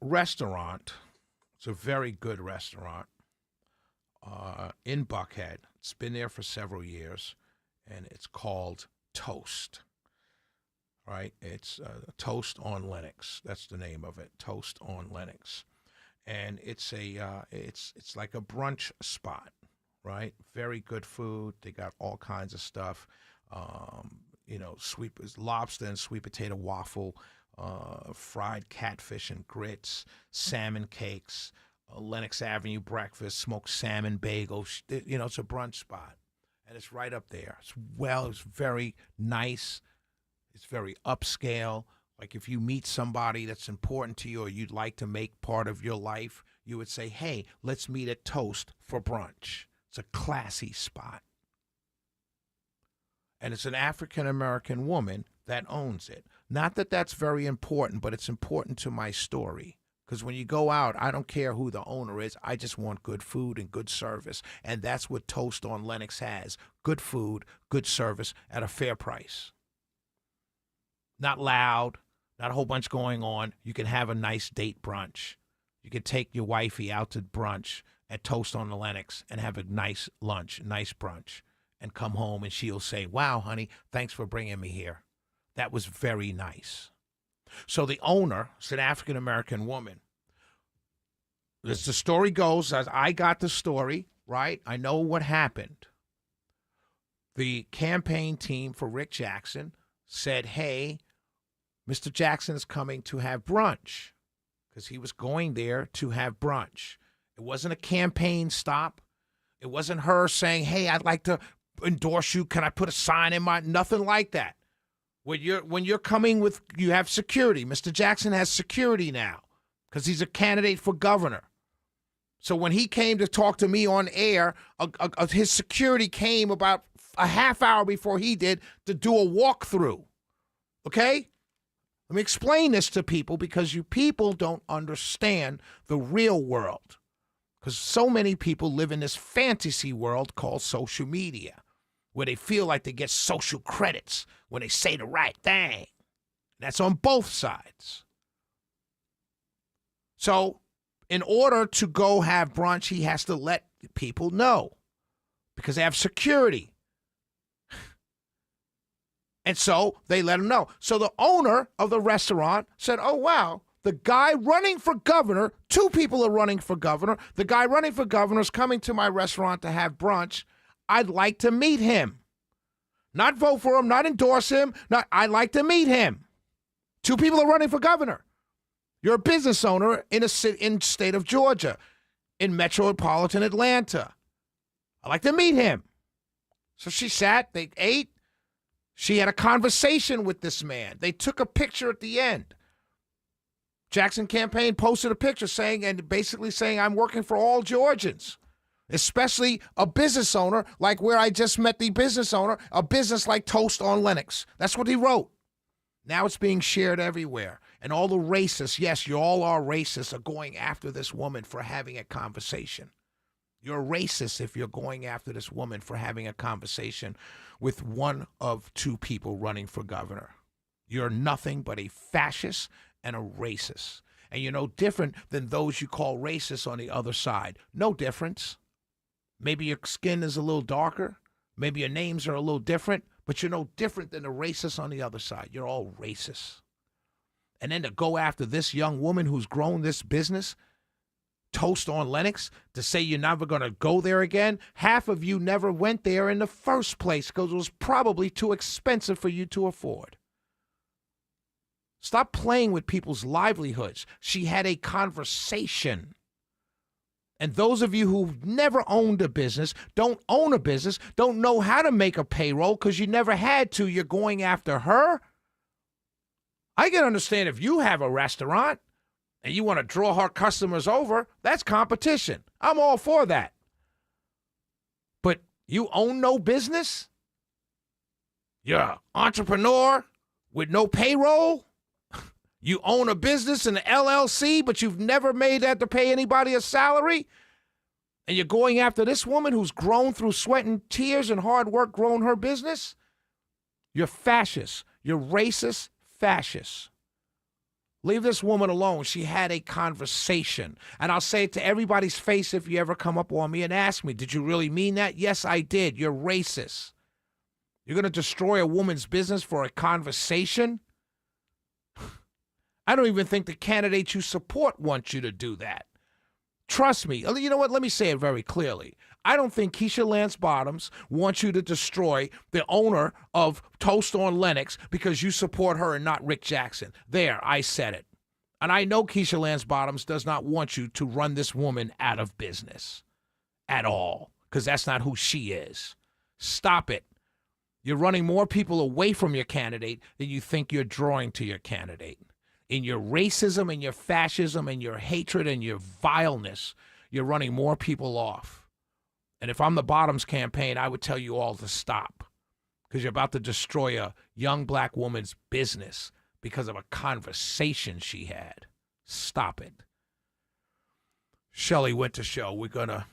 restaurant, it's a very good restaurant in Buckhead. It's been there for several years, and it's called Toast. Right? It's Toast on Lennox. That's the name of it. Toast on Lennox, and it's it's like a brunch spot. Right? Very good food. They got all kinds of stuff. Sweet lobster and sweet potato waffle, fried catfish and grits, salmon cakes, Lenox Avenue breakfast, smoked salmon bagels. It's a brunch spot, and it's right up there. It's very nice. It's very upscale. Like if you meet somebody that's important to you or you'd like to make part of your life, you would say, hey, let's meet at Toast for brunch. It's a classy spot. And it's an African-American woman that owns it. Not that that's very important, but it's important to my story. Because when you go out, I don't care who the owner is. I just want good food and good service. And that's what Toast on Lennox has. Good food, good service at a fair price. Not loud, not a whole bunch going on. You can have a nice date brunch. You can take your wifey out to brunch at Toast on the Lennox and have a nice lunch, nice brunch, and come home and she'll say, wow, honey, thanks for bringing me here. That was very nice. So the owner is an African-American woman. As the story goes, as I got the story, right, I know what happened. The campaign team for Rick Jackson said, hey, Mr. Jackson is coming to have brunch, because he was going there to have brunch. It wasn't a campaign stop. It wasn't her saying, hey, I'd like to endorse you. Can I put a sign in my, nothing like that. When you're coming with, you have security. Mr. Jackson has security now because he's a candidate for governor. So when he came to talk to me on air, his security came about a half hour before he did to do a walkthrough. Okay? Let me explain this to people because you people don't understand the real world. Because so many people live in this fantasy world called social media, where they feel like they get social credits when they say the right thing. That's on both sides. So in order to go have brunch, he has to let people know because they have security. And so they let him know. So the owner of the restaurant said, oh, wow, the guy running for governor, two people are running for governor. The guy running for governor is coming to my restaurant to have brunch. I'd like to meet him. Not vote for him, not endorse him. I'd like to meet him. Two people are running for governor. You're a business owner in state of Georgia, in metropolitan Atlanta. I'd like to meet him. So she sat, they ate. She had a conversation with this man. They took a picture at the end. Jackson campaign posted a picture basically saying, I'm working for all Georgians, especially a business owner like where I just met the business owner, a business like Toast on Lennox. That's what he wrote. Now it's being shared everywhere. And all the racists, yes, you all are racists, are going after this woman for having a conversation. You're a racist if you're going after this woman for having a conversation with one of two people running for governor. You're nothing but a fascist and a racist. And you're no different than those you call racists on the other side. No difference. Maybe your skin is a little darker. Maybe your names are a little different. But you're no different than the racists on the other side. You're all racists. And then to go after this young woman who's grown this business, Toast on Lennox, to say you're never going to go there again. Half of you never went there in the first place because it was probably too expensive for you to afford. Stop playing with people's livelihoods. She had a conversation. And those of you who've never owned a business, don't own a business, don't know how to make a payroll because you never had to, you're going after her. I can understand if you have a restaurant and you want to draw her customers over, that's competition. I'm all for that. But you own no business? You're an entrepreneur with no payroll? You own a business, an LLC, but you've never made that to pay anybody a salary? And you're going after this woman who's grown through sweat and tears and hard work, grown her business? You're fascist. You're racist fascist. Leave this woman alone. She had a conversation. And I'll say it to everybody's face if you ever come up on me and ask me, did you really mean that? Yes, I did. You're racist. You're going to destroy a woman's business for a conversation? I don't even think the candidates you support want you to do that. Trust me. You know what? Let me say it very clearly. I don't think Keisha Lance Bottoms wants you to destroy the owner of Toast on Lennox because you support her and not Rick Jackson. There, I said it. And I know Keisha Lance Bottoms does not want you to run this woman out of business at all, because that's not who she is. Stop it. You're running more people away from your candidate than you think you're drawing to your candidate. In your racism and your fascism and your hatred and your vileness, you're running more people off. And if I'm the Bottoms campaign, I would tell you all to stop, because you're about to destroy a young black woman's business because of a conversation she had. Stop it. Shelley Winter Show. We're going to